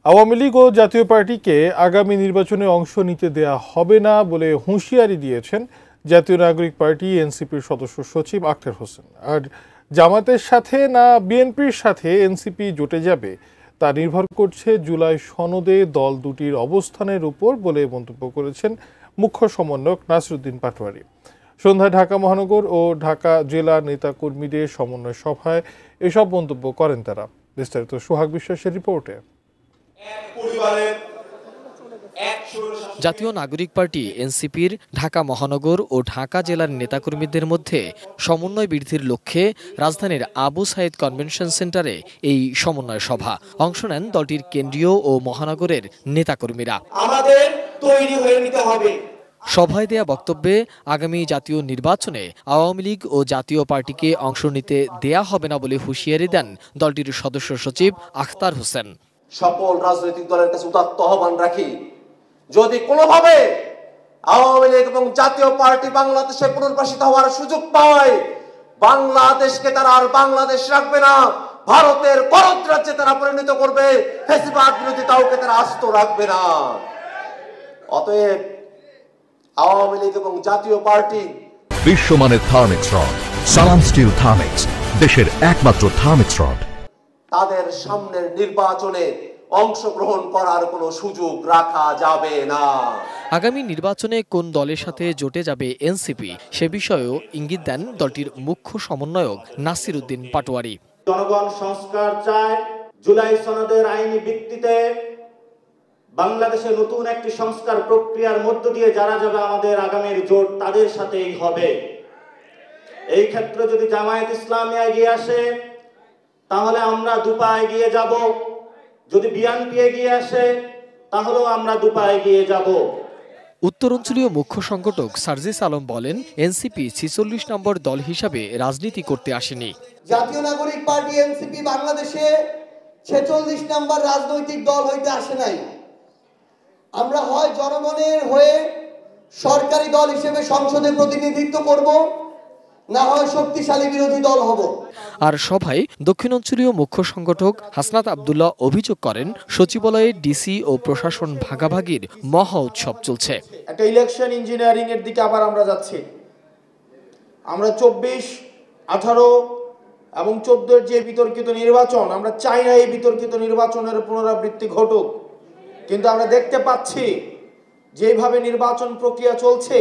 আওয়ামী লীগ ও জাতীয় পার্টিকে আগামী নির্বাচনে অংশ নিতে দেয়া হবে না বলে হুঁশিয়ারি দিয়েছেন জাতীয় নাগরিক পার্টি এনসিপির সদস্য সচিব আখতার হোসেন। আর জামাতের সাথে না বিএনপির সাথে এনসিপি জোটে যাবে তা নির্ভর করছে জুলাই সনদে দল দুটির অবস্থানের উপর বলে মন্তব্য করেছেন মুখ্য সমন্বয়ক নাসিরউদ্দিন পাটোয়ারী। সন্ধ্যায় ঢাকা মহানগর ও ঢাকা জেলা নেতাকর্মীদের সমন্বয় সভায় এসব মন্তব্য করেন তারা। বিস্তারিত সোহাগ বিশ্বাসের রিপোর্টে। জাতীয় নাগরিক পার্টি এনসিপির ঢাকা মহানগর ও ঢাকা জেলার নেতাকর্মীদের মধ্যে সমন্বয় বৃদ্ধির লক্ষ্যে রাজধানীর আবু সাইদ কনভেনশন সেন্টারে এই সমন্বয় সভা অংশ নেন দলটির কেন্দ্রীয় ও মহানগরের নেতাকর্মীরা। আমাদের তৈরি হয়ে নিতে হবে। সভায় দেয়া বক্তব্যে আগামী জাতীয় নির্বাচনে আওয়ামী লীগ ও জাতীয় পার্টিকে অংশ নিতে দেয়া হবে না বলে হুঁশিয়ারি দেন দলটির সদস্য সচিব আখতার হোসেন। সকল রাজনৈতিক দলের কাছে উদাত্ত আহ্বান রাখি, যদি কোনোভাবে আওয়ামী লীগ এবং জাতীয় পার্টি বাংলাদেশে পুনর্বাসিত হওয়ার সুযোগ পায়, বাংলাদেশকে তারা আর বাংলাদেশ রাখবে না, ভারতের করদ রাজ্যে তারা পরিণত করবে। ফ্যাসিবাদ বিরোধী কাউকে তারা আস্ত রাখবে না। অতএব আওয়ামী লীগ এবং জাতীয় পার্টি বিশ্বমানের থার্মিক্স রড, সালাম স্টিল থার্মিক্স, দেশের একমাত্র থার্মিক্স রড, তাদের সামনের নির্বাচনে অংশগ্রহণ করার কোনো সুযোগ রাখা যাবে না। আগামী নির্বাচনে কোন দলের সাথে জোটে যাবে এনসিপি সে বিষয়েও ইঙ্গিত দেন দলটির মুখ্য সমন্বয়ক নাসিরউদ্দিন পাটোয়ারী। জনগণ সংস্কার চায়। জুলাই সনদের আইনি ভিত্তিতে বাংলাদেশে নতুন একটি সংস্কার প্রক্রিয়ার মধ্য দিয়ে যারা যাবে আমাদের আগামীর জোট তাদের সাথেই হবে। এই ক্ষেত্রে যদি জামায়াত ইসলামী এগিয়ে আসে তাহলে আমরা দুপা এগিয়ে যাব, যদি বিএনপি এগিয়ে আসে তাহলেও আমরা দুপা এগিয়ে যাব। উত্তরাঞ্চলীয় মুখ্য সংগঠক সার্জিস আলম বলেন, এনসিপি ৪৬ নম্বর দল হিসাবে রাজনীতি করতে আসেনি। জাতীয় নাগরিক পার্টি এনসিপি বাংলাদেশে ৪৬ নম্বর রাজনৈতিক দল হইতে আসে নাই। আমরা হয় জনগণের হয়ে সরকারি দল হিসেবে সংসদে প্রতিনিধিত্ব করব, না হয় শক্তিশালী বিরোধী দল হব। আর সভায় দক্ষিণাঞ্চলীয় মুখ্য সংগঠক হাসনাত আব্দুল্লাহ অভিযোগ করেন, সচিবালয়ে ডিসি ও প্রশাসন ভাগাভাগির মহা উৎসব চলছে। একটা ইলেকশন ইঞ্জিনিয়ারিং এর দিকে আবার আমরা যাচ্ছি। আমরা ২৪, ১৮ এবং ১৪ যে বিতর্কিত নির্বাচন, আমরা চাই না এই বিতর্কিত নির্বাচনের পুনরাবৃত্তি ঘটুক, কিন্তু আমরা দেখতে পাচ্ছি যেভাবে নির্বাচন প্রক্রিয়া চলছে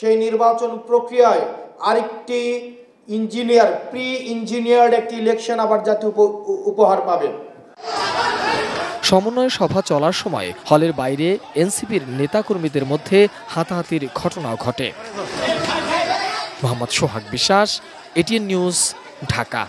সেই নির্বাচন প্রক্রিয়ায় আরেকটি প্রি ইঞ্জিনিয়ার্ড একটি ইলেকশন আবার জাতীয় উপহার পাবে। সমন্বয় সভা চলার সময় হলের বাইরে এনসিপির নেতাকর্মীদের মধ্যে হাতাহাতির ঘটনাও ঘটে। মোহাম্মদ সোহাগ বিশ্বাস, এটিএন নিউজ, ঢাকা।